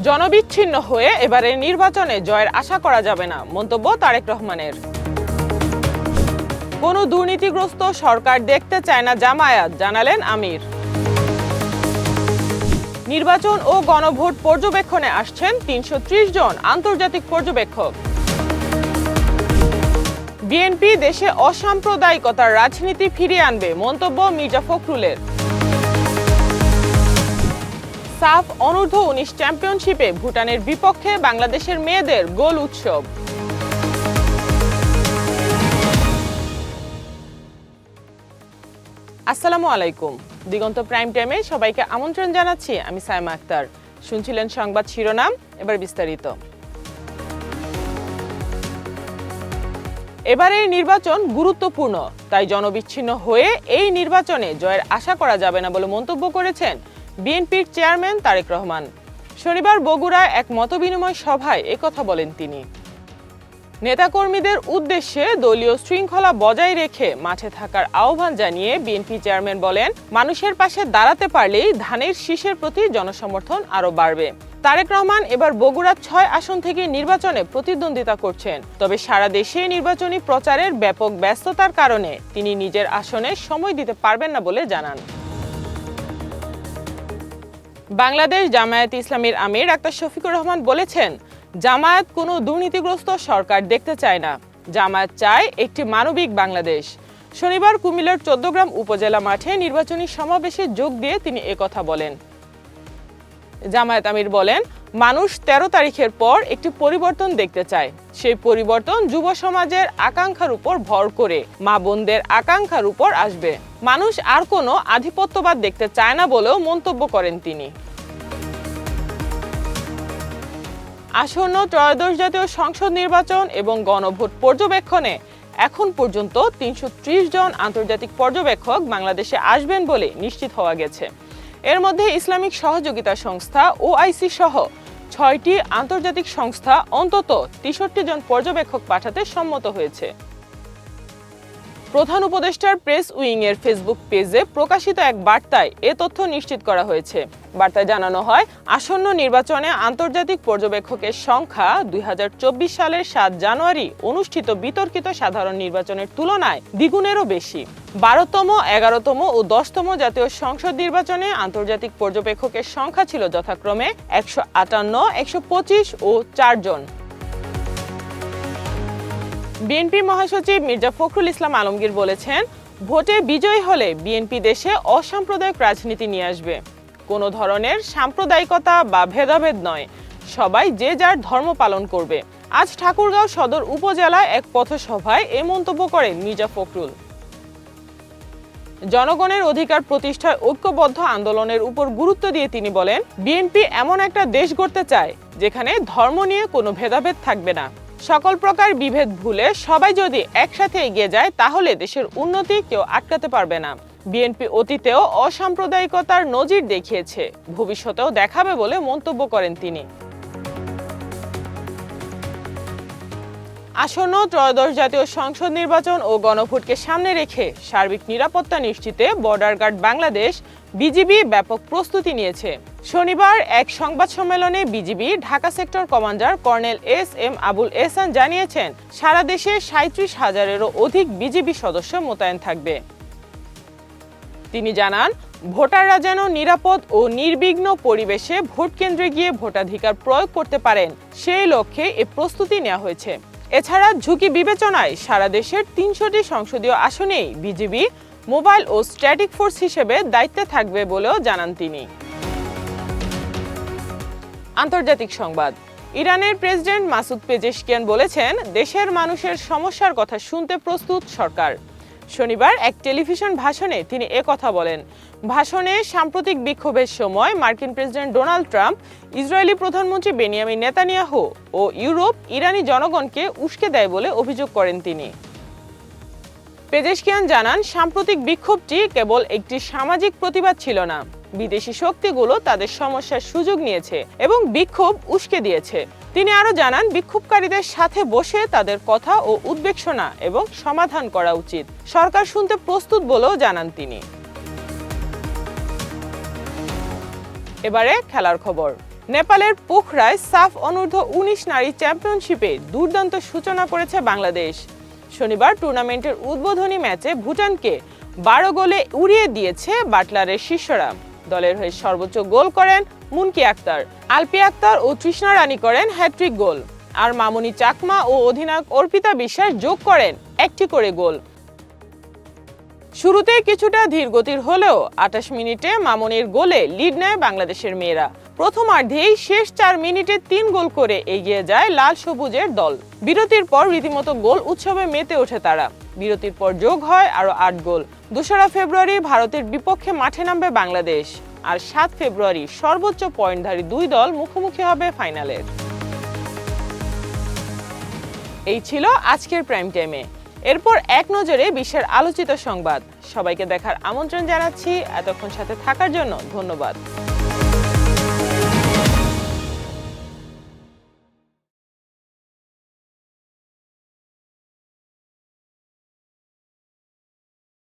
জনবিচ্ছিন্ন হয়ে এবারের নির্বাচনে জয়ের আশা করা যাবে না, মন্তব্য তারেক রহমানের। কোনো দুর্নীতিগ্রস্ত সরকার দেখতে চায় না জামায়াত, জানালেন আমির। নির্বাচন ও গণভোট পর্যবেক্ষণে আসছেন ৩৩০ জন আন্তর্জাতিক পর্যবেক্ষক। বিএনপি দেশে অসাম্প্রদায়িকতার রাজনীতি ফিরিয়ে আনবে, মন্তব্য মির্জা ফখরুলের। সাফ অনূর্ধ্ব-19 চ্যাম্পিয়নশিপে ভুটানের বিপক্ষে বাংলাদেশের মেয়েদের গোল উৎসব। আসসালামু আলাইকুম। দিগন্ত প্রাইম টাইমে সবাইকে আমন্ত্রণ জানাচ্ছি, আমি সাইমা আক্তার। শুনছিলেন সংবাদ শিরোনাম, এবার বিস্তারিত। এবারের নির্বাচন গুরুত্বপূর্ণ, তাই জনবিচ্ছিন্ন হয়ে এই নির্বাচনে জয়ের আশা করা যাবে না বলে মন্তব্য করেছেন বিএনপির চেয়ারম্যান তারেক রহমান। শনিবার বগুড়ায় এক মতবিনিময় সভায় একথা বলেন তিনি। নেতাকর্মীদের উদ্দেশ্যে দলীয় শৃঙ্খলা বজায় রেখে মাঠে থাকার আহ্বান জানিয়ে বিএনপি চেয়ারম্যান বলেন, মানুষের পাশে দাঁড়াতে পারলেই ধানের শীষের প্রতি জনসমর্থন আরও বাড়বে। তারেক রহমান এবার বগুড়া ৬ আসন থেকে নির্বাচনে প্রতিদ্বন্দ্বিতা করছেন। তবে সারা দেশে নির্বাচনী প্রচারের ব্যাপক ব্যস্ততার কারণে তিনি নিজের আসনে সময় দিতে পারবেন না বলে জানান। বাংলাদেশ জামায়াতে ইসলামীর আমির ডাক্তার শফিকুর রহমান বলেছেন, জামায়াত কোনো দুর্নীতিগ্রস্ত সরকার দেখতে চায় না, জামায়াত চায় একটি মানবিক বাংলাদেশ। শনিবার কুমিল্লার ১৪ উপজেলা মাঠে নির্বাচনী সমাবেশে যোগ দিয়ে তিনি একথা বলেন। জামায়াত আমির বলেন, মানুষ ১৩ তারিখের পর একটি পরিবর্তন দেখতে চায়। সেই পরিবর্তন যুব সমাজের আকাঙ্ক্ষার উপর ভর করে মা বোনদের আকাঙ্ক্ষার উপর আসবে। মানুষ আর কোনো আধিপত্যবাদ দেখতে চায় না বলেও মন্তব্য করেন তিনি। আসন্ন ত্রয়োদশ জাতীয় সংসদ নির্বাচন এবং গণভোট পর্যবেক্ষণে এখন পর্যন্ত ৩৩০ জন আন্তর্জাতিক পর্যবেক্ষক বাংলাদেশে আসবেন বলে নিশ্চিত হওয়া গেছে। এর মধ্যে ইসলামিক সহযোগিতা সংস্থা OIC সহ ৬টি আন্তর্জাতিক সংস্থা অন্তত ৬৩ জন পর্যবেক্ষক পাঠাতে সম্মত হয়েছে। প্রধান উপদেষ্টার প্রেস উইং এর ফেসবুক পেজে প্রকাশিত এক বার্তায় এ তথ্য নিশ্চিত করা হয়েছে। বার্তায় জানানো হয়, আসন্ন নির্বাচনে আন্তর্জাতিক পর্যবেক্ষকের সংখ্যা ২০২৪ সালের ৭ জানুয়ারি অনুষ্ঠিত বিতর্কিত সাধারণ নির্বাচনের তুলনায় দ্বিগুণেরও বেশি। ১২তম, ১১তম ও ১০তম জাতীয় সংসদ নির্বাচনে আন্তর্জাতিক পর্যবেক্ষকের সংখ্যা ছিল যথাক্রমে ১৫৮, ১২৫ ও ৪ জন। বিএনপি মহাসচিব মির্জা ফখরুল ইসলাম আলমগীর বলেছেন, ভোটে বিজয়ী হলে বিএনপি দেশে অসাম্প্রদায়িক রাজনীতি নিয়ে আসবে। কোনো ধরনের সাম্প্রদায়িকতা বা ভেদাভেদ নয়, সবাই যে যার ধর্ম পালন করবে। আজ ঠাকুরগাঁও সদর উপজেলায় এক পথসভায় এ মন্তব্য করেন মির্জা ফখরুল। জনগণের অধিকার প্রতিষ্ঠায় ঐক্যবদ্ধ আন্দোলনের উপর গুরুত্ব দিয়ে তিনি বলেন, বিএনপি এমন একটা দেশ গড়তে চায় যেখানে ধর্ম নিয়ে কোনো ভেদাভেদ থাকবে না। সকল প্রকার বিভেদ ভুলে সবাই যদি একসাথে এগিয়ে যায় তাহলে দেশের উন্নতি কেউ আটকাতে পারবে না। বিএনপি অতীতেও অসাম্প্রদায়িকতার নজির দেখিয়েছে, ভবিষ্যতেও দেখাবে বলে মন্তব্য করেন তিনি। আসন্ন ত্রয়োদশ জাতীয় সংসদ নির্বাচন ও গণভোটকে সামনে রেখে সার্বিক নিরাপত্তা নিশ্চিতে বর্ডার গার্ড বাংলাদেশ বিজিবি ব্যাপক প্রস্তুতি নিয়েছে। শনিবার এক সংবাদ সম্মেলনে BGB Dhaka sector commander colonel SM Abul Ehsan জানিয়েছেন, সারা দেশে ৩৭,০০০-এরও অধিক বিজিবি সদস্য মোতায়েন থাকবে। তিনি জানান, ভোটাররা যেন নিরাপদ ও নির্বিঘ্ন পরিবেশে ভোট কেন্দ্রে গিয়ে ভোটাধিকার প্রয়োগ করতে পারেন, সেই লক্ষ্যে এ প্রস্তুতি নেওয়া হয়েছে। এছাড়া ঝুঁকি বিবেচনায় সারা দেশের ৩০০টি সংসদীয় আসনেই বিজিবি মোবাইল ও স্ট্যাটিক ফোর্স হিসেবে দায়িত্বে থাকবে বলেও জানান তিনি। আন্তর্জাতিক সংবাদ। ইরানের প্রেসিডেন্ট মাসুদ পেজেশকিয়ান বলেছেন, দেশের মানুষের সমস্যার কথা শুনতে প্রস্তুত সরকার। শনিবার এক টেলিভিশন ভাষণে তিনি একথা বলেন। ভাষণে সাম্প্রতিক বিক্ষোভের সময় মার্কিন প্রেসিডেন্ট ডোনাল্ড ট্রাম্প, ইসরায়েলি প্রধানমন্ত্রী বেনিয়ামিন নেতানিয়াহু ও ইউরোপ ইরানি জনগণকে উস্কে দেয় বলে অভিযোগ করেন তিনি। পেজেশকিয়ান জানান, সাম্প্রতিক বিক্ষোভটি কেবল একটি সামাজিক প্রতিবাদ ছিল না, বিদেশি শক্তিগুলো তাদের সমস্যার সুযোগ নিয়েছে এবং বিক্ষোভ উস্কে দিয়েছে। তিনি আরো জানান, বিক্ষোভকারীদের সাথে বসে তাদের কথা ও উদ্বেগ শোনা এবং সমাধান করা উচিত। সরকার শুনতে প্রস্তুত বলেও জানান তিনি। এবারে খেলার খবর। নেপালের পোখরায় সাফ অনূর্ধ্ব-19 নারী চ্যাম্পিয়নশিপে দুর্দান্ত সূচনা করেছে বাংলাদেশ। শনিবার টুর্নামেন্টের উদ্বোধনী ম্যাচে ভুটানকে 12 গোলে উড়িয়ে দিয়েছে বাটলারের শিষ্যরা। দলের হয়ে সর্বোচ্চ গোল করেন মুনকি আক্তার, আলপি আক্তার ও তৃষ্ণা রানী করেন হ্যাট্রিক গোল, আর মামুনি চাকমা ও অধিনায়ক অর্পিতা বিশ্বাস যোগ করেন একটি করে গোল। শুরুতে কিছুটা ধীরগতির হলেও 28 মিনিটে মামুনির গোলে লিড নেয় বাংলাদেশের মেয়েরা। প্রথমার্ধেই শেষ 4 মিনিটে 3 গোল করে এগিয়ে যায় লাল সবুজের দল। বিরতির পর রীতিমতো গোল উৎসবে মেতে ওঠে তারা। বিরতির পর যোগ হয় আরও 8 গোল। 2রা ফেব্রুয়ারি ভারতের বিপক্ষে মাঠে নামবে বাংলাদেশ, আর 7 ফেব্রুয়ারি সর্বোচ্চ পয়েন্টধারী দুই দল মুখোমুখি হবে ফাইনালের। এই ছিল আজকের প্রাইম টাইমে। এরপর এক নজরে বিশ্বের আলোচিত সংবাদ। সবাইকে দেখার আমন্ত্রণ জানাচ্ছি। এতক্ষণ সাথে থাকার জন্য ধন্যবাদ।